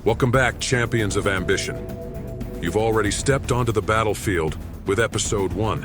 Welcome back, champions of ambition. You've already stepped onto the battlefield with episode 1,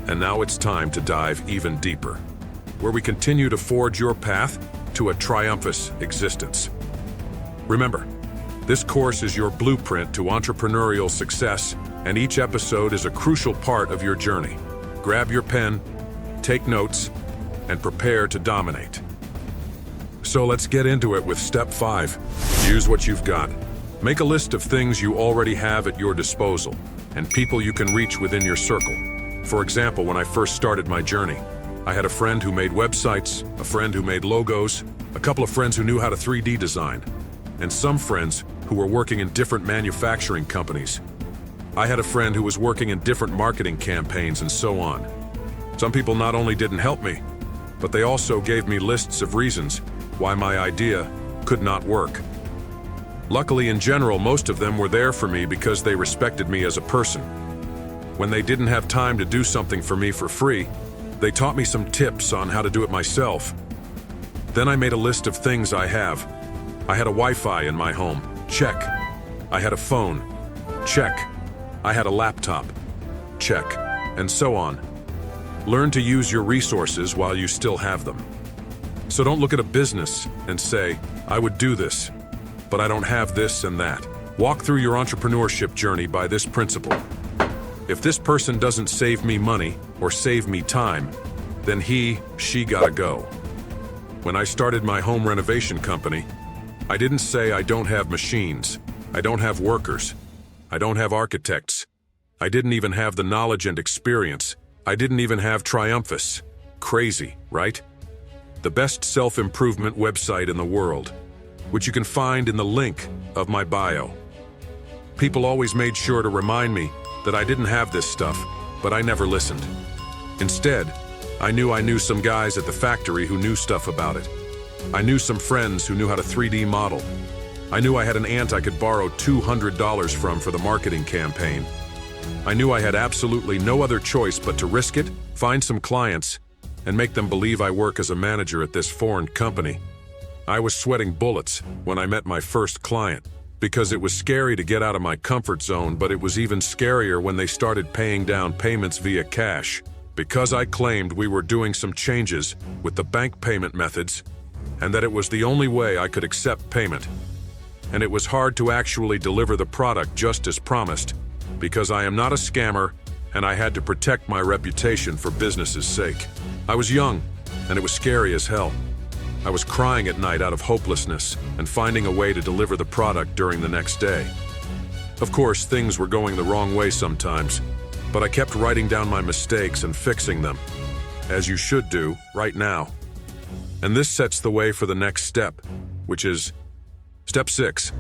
and now it's time to dive even deeper, where we continue to forge your path to a triumphant existence. Remember, this course is your blueprint to entrepreneurial success, and each episode is a crucial part of your journey. Grab your pen, take notes, and prepare to dominate. So let's get into it with step 5. Use what you've got. Make a list of things you already have at your disposal and people you can reach within your circle. For example, when I first started my journey, I had a friend who made websites, a friend who made logos, a couple of friends who knew how to 3D design, and some friends who were working in different manufacturing companies. I had a friend who was working in different marketing campaigns and so on. Some people not only didn't help me, but they also gave me lists of reasons why my idea could not work. Luckily, in general, most of them were there for me because they respected me as a person. When they didn't have time to do something for me for free, they taught me some tips on how to do it myself. Then I made a list of things I have. I had a Wi-Fi in my home. Check. I had a phone. Check. I had a laptop. Check. And so on. Learn to use your resources while you still have them. So don't look at a business and say, I would do this, but I don't have this and that. Walk through your entrepreneurship journey by this principle. If this person doesn't save me money or save me time, then she gotta go. When I started my home renovation company, I didn't say I don't have machines, I don't have workers, I don't have architects. I didn't even have the knowledge and experience. I didn't even have Triumphus. Crazy, right? The best self-improvement website in the world, which you can find in the link of my bio. People always made sure to remind me that I didn't have this stuff, but I never listened. Instead, I knew some guys at the factory who knew stuff about it. I knew some friends who knew how to 3D model. I knew I had an aunt I could borrow $200 from for the marketing campaign. I knew I had absolutely no other choice but to risk it, find some clients, and make them believe I work as a manager at this foreign company. I was sweating bullets when I met my first client, because it was scary to get out of my comfort zone, but it was even scarier when they started paying down payments via cash, because I claimed we were doing some changes with the bank payment methods, and that it was the only way I could accept payment. And it was hard to actually deliver the product just as promised, because I am not a scammer, and I had to protect my reputation for business's sake. I was young, and it was scary as hell. I was crying at night out of hopelessness and finding a way to deliver the product during the next day. Of course, things were going the wrong way sometimes, but I kept writing down my mistakes and fixing them, as you should do right now. And this sets the way for the next step, which is step 6.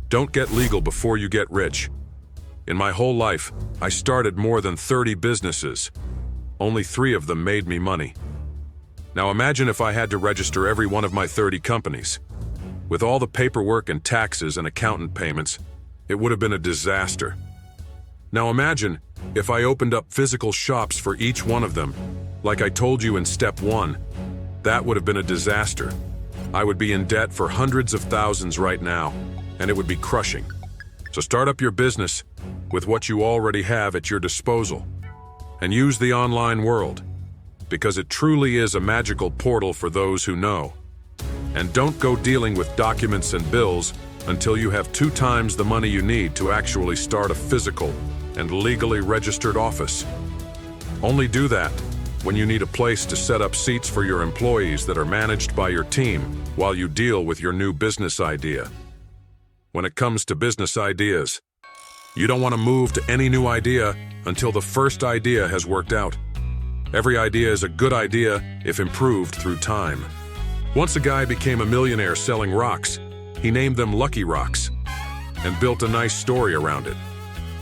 Don't get legal before you get rich. In my whole life, I started more than 30 businesses. Only 3 of them made me money. Now imagine if I had to register every one of my 30 companies. With all the paperwork and taxes and accountant payments, it would have been a disaster. Now imagine if I opened up physical shops for each one of them, like I told you in step 1. That would have been a disaster. I would be in debt for hundreds of thousands right now, and it would be crushing. So start up your business with what you already have at your disposal, and use the online world, because it truly is a magical portal for those who know. And don't go dealing with documents and bills until you have 2 times the money you need to actually start a physical and legally registered office. Only do that when you need a place to set up seats for your employees that are managed by your team while you deal with your new business idea. When it comes to business ideas, you don't want to move to any new idea until the first idea has worked out. Every idea is a good idea if improved through time. Once a guy became a millionaire selling rocks. He named them Lucky Rocks and built a nice story around it.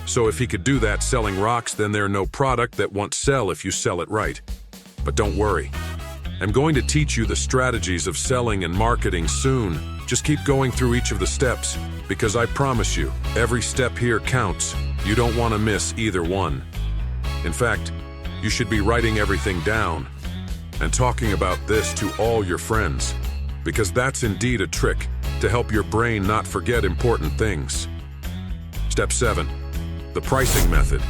So if he could do that selling rocks, then there's no product that won't sell if you sell it right. But don't worry. I'm going to teach you the strategies of selling and marketing soon. Just keep going through each of the steps, because I promise you, every step here counts. You don't want to miss either one. In fact, you should be writing everything down and talking about this to all your friends, because that's indeed a trick to help your brain not forget important things. Step 7. The pricing method.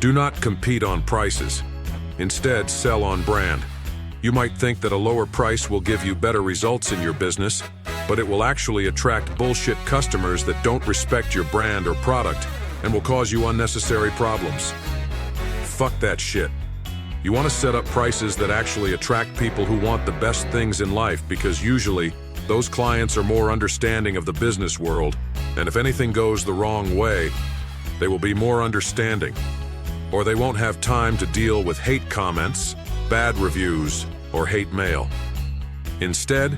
Do not compete on prices. Instead, sell on brand. You might think that a lower price will give you better results in your business, but it will actually attract bullshit customers that don't respect your brand or product and will cause you unnecessary problems. Fuck that shit. You want to set up prices that actually attract people who want the best things in life, because usually those clients are more understanding of the business world, and if anything goes the wrong way, they will be more understanding. Or they won't have time to deal with hate comments, bad reviews, or hate mail. Instead,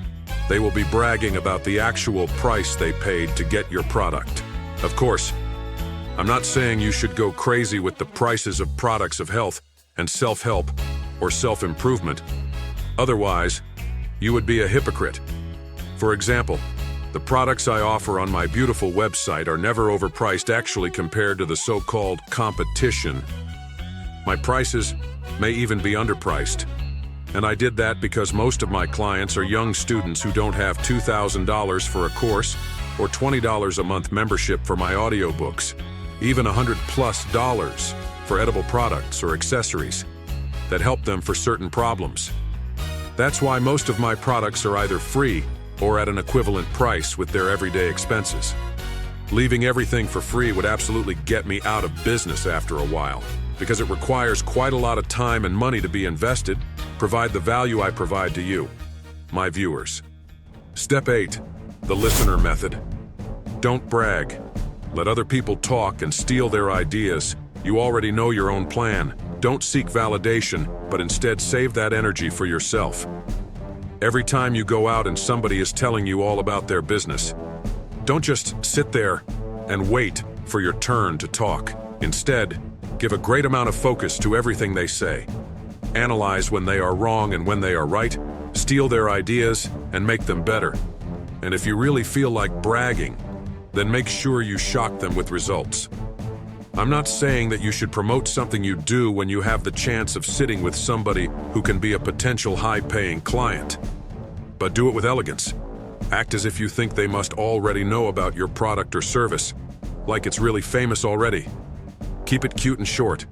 they will be bragging about the actual price they paid to get your product. Of course, I'm not saying you should go crazy with the prices of products of health and self-help or self-improvement. Otherwise, you would be a hypocrite. For example, the products I offer on my beautiful website are never overpriced actually compared to the so-called competition. My prices may even be underpriced. And I did that because most of my clients are young students who don't have $2,000 for a course or $20 a month membership for my audiobooks, even $100+ for edible products or accessories that help them for certain problems. That's why most of my products are either free or at an equivalent price with their everyday expenses. Leaving everything for free would absolutely get me out of business after a while, because it requires quite a lot of time and money to be invested, provide the value I provide to you, my viewers. Step 8, the listener method. Don't brag. Let other people talk and steal their ideas. You already know your own plan. Don't seek validation, but instead save that energy for yourself. Every time you go out and somebody is telling you all about their business, don't just sit there and wait for your turn to talk. Instead, give a great amount of focus to everything they say. Analyze when they are wrong and when they are right, steal their ideas, and make them better. And if you really feel like bragging, then make sure you shock them with results. I'm not saying that you should promote something you do when you have the chance of sitting with somebody who can be a potential high-paying client. But do it with elegance. Act as if you think they must already know about your product or service, like it's really famous already. Keep it cute and short.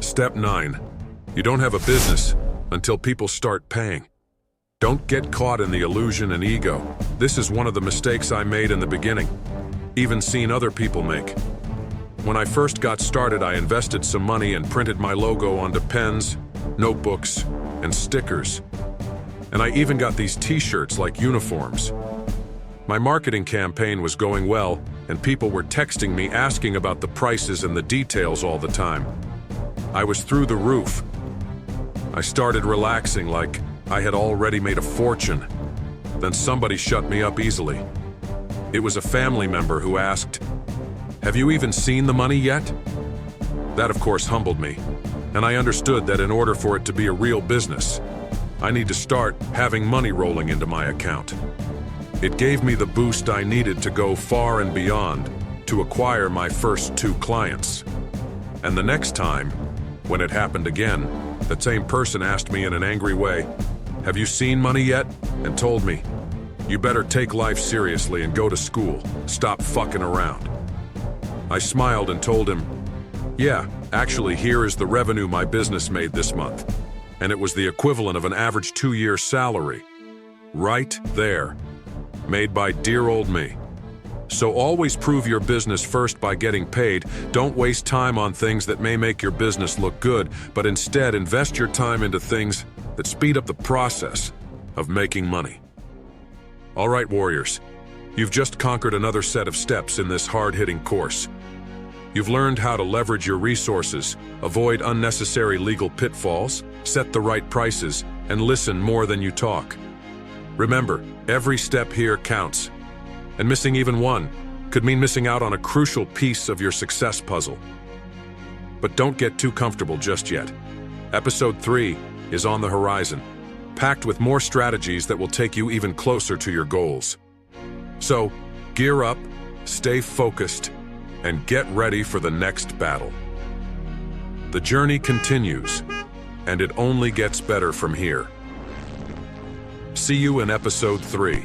Step 9. You don't have a business until people start paying. Don't get caught in the illusion and ego. This is one of the mistakes I made in the beginning, even seen other people make. When I first got started, I invested some money and printed my logo onto pens, notebooks, and stickers. And I even got these t-shirts like uniforms. My marketing campaign was going well, and people were texting me asking about the prices and the details all the time. I was through the roof. I started relaxing like I had already made a fortune. Then somebody shut me up easily. It was a family member who asked, "Have you even seen the money yet?" That of course humbled me, and I understood that in order for it to be a real business, I need to start having money rolling into my account. It gave me the boost I needed to go far and beyond to acquire my first 2 clients. And the next time, when it happened again, that same person asked me in an angry way, "Have you seen money yet?" and told me, "You better take life seriously and go to school. Stop fucking around." I smiled and told him, "Yeah, actually here is the revenue my business made this month." And it was the equivalent of an average 2-year salary. Right there. Made by dear old me. So always prove your business first by getting paid. Don't waste time on things that may make your business look good, but instead invest your time into things that speed up the process of making money. All right, warriors, you've just conquered another set of steps in this hard-hitting course. You've learned how to leverage your resources, avoid unnecessary legal pitfalls, set the right prices, and listen more than you talk. Remember, every step here counts, and missing even one could mean missing out on a crucial piece of your success puzzle. But don't get too comfortable just yet. Episode 3 is on the horizon, packed with more strategies that will take you even closer to your goals. So, gear up, stay focused, and get ready for the next battle. The journey continues, and it only gets better from here. See you in episode 3.